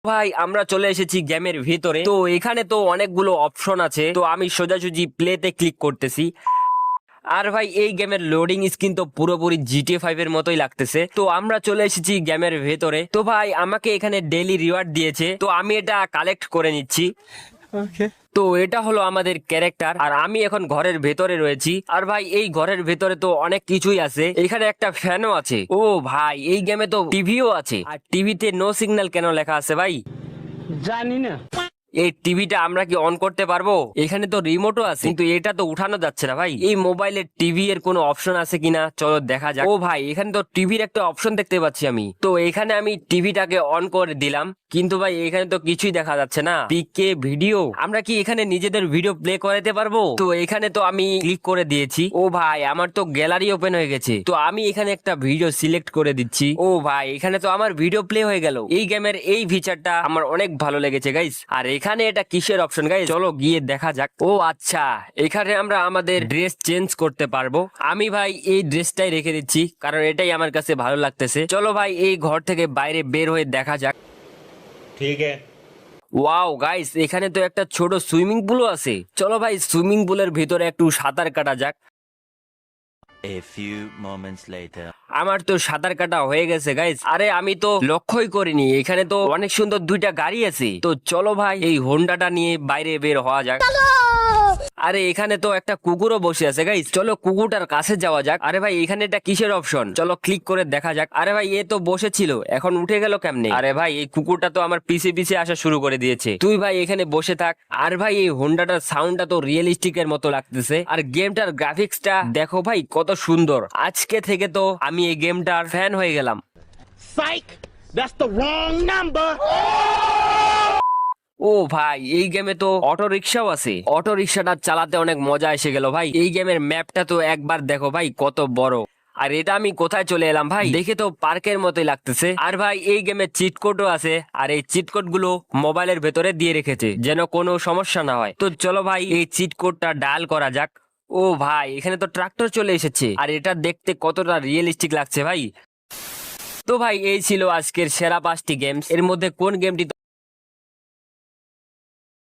ভাই আমরা চলে এসেছি গেমের ভিতরে। তো এখানে তো অনেকগুলো অপশন আছে, তো আমি সোজাসুজি প্লেতে ক্লিক করতেছি। আর ভাই এই গেমের লোডিং স্ক্রিন তো পুরোপুরি GTA 5 এর মতোই লাগতেছে। তো আমরা চলে এসেছি গেমের ভেতরে। তো ভাই আমাকে এখানে ডেইলি রিওয়ার্ড দিয়েছে, তো আমি এটা কালেক্ট করে নিচ্ছি। তো এটা হলো আমাদের ক্যারেক্টার, আর আমি এখন ঘরের ভেতরে রয়েছি। আর ভাই এই ঘরের ভেতরে তো অনেক কিছুই আছে, এখানে একটা ফ্যানও আছে। ও ভাই এই গেমে তো টিভিও আছে, আর টিভিতে নো সিগন্যাল কেন লেখা আছে ভাই? জানি না। এই টিভিটা আমরা কি অন করতে পারবো? এখানে তো রিমোটও আছে, কিন্তু এটা তো উঠানো যাচ্ছে না ভাই। এই মোবাইলের টিভি এর কোনো অপশন আছে কিনা, চলো দেখা যাক। ও ভাই এখানে তো টিভির একটা অপশন দেখতে পাচ্ছি আমি। তো এখানে আমি টিভিটাকে অন করে দিলাম, কিন্তু ভাই এখানে তো কিছুই দেখা যাচ্ছে না। পিকে ভিডিও, আমরা কি এখানে নিজেদের ভিডিও প্লে করাতে পারবো? তো এখানে তো আমি ক্লিক করে দিয়েছি। ও ভাই আমার তো গ্যালারি ওপেন হয়ে গেছে, তো আমি এখানে একটা ভিডিও সিলেক্ট করে দিচ্ছি। ও ভাই এখানে তো আমার ভিডিও প্লে হয়ে গেল। এই গেমের এই ফিচারটা আমার অনেক ভালো লেগেছে গাইস। আর এখানে এটা কিসের অপশন গাইস, চলো গিয়ে দেখা যাক। ও আচ্ছা, এখানে আমরা আমাদের ড্রেস চেঞ্জ করতে পারবো। আমি ভাই এই ড্রেসটাই রেখে দিচ্ছি, কারণ এটাই আমার কাছে ভালো লাগতেছে। চলো ভাই এই ঘর থেকে বাইরে বের হয়ে দেখা যাক। ठीक है। ওয়াও গাইস, এখানে তো একটা ছোট সুইমিং পুলও আছে। চলো ভাই সুইমিং পুলের ভিতরে একটু সাঁতার কাটা যাক। A few moments later. আমার তো সাঁতার কাটা হয়ে গেছে গাইস। আরে আমি তো লক্ষ্যই করিনি, এখানে তো অনেক সুন্দর দুইটা গাড়ি আছে। তো চলো ভাই এই হোন্ডাটা নিয়ে বাইরে বের হওয়া যাক। আরে এখানে তো একটা কুকুরও বসে আছে গাইস, চলো কুকুরটার কাছে যাওয়া যাক। আরে ভাই এখানে এটা কিসের অপশন, চলো ক্লিক করে দেখা যাক। আরে ভাই এ তো বসেছিল, এখন উঠে গেল কেমনে? আরে ভাই এই কুকুরটা তো আমার পিছে পিছে আসা শুরু করে দিয়েছে। তুই ভাই এখানে বসে থাক। আর ভাই এই হোন্ডাটার সাউন্ডটা তো রিয়েলিস্টিক এর মতো লাগতেছে, আর গেমটার গ্রাফিক্সটা দেখো ভাই কত সুন্দর। আজকে থেকে তো আমি এই গেমটার ফ্যান হয়ে গেলাম। Psych! That's the wrong number. ও ভাই এই গেমে তো অটো রিক্সাও আছে, অটো রিক্সাটা চালাতে অনেক মজা এসে গেল ভাই। এই গেমের ম্যাপটা তো একবার দেখো ভাই কত বড়। আর এটা আমি কোথায় চলে এলাম ভাই, দেখে তো পার্কের মতোই লাগতেছে। আর ভাই এই গেমে চিট কোডও আছে, আর এই চিট কোড গুলো মোবাইলের ভেতরে দিয়ে রেখেছে যেন কোনো সমস্যা না হয়। তো চলো ভাই এই চিট কোডটা ডায়াল করা যাক। ও ভাই এখানে তো ট্রাক্টর চলে এসেছে, আর এটা দেখতে কতটা রিয়েলিস্টিক লাগছে ভাই। তো ভাই এই ছিল আজকের সেরা 5টি গেমস। এর মধ্যে কোন গেমটি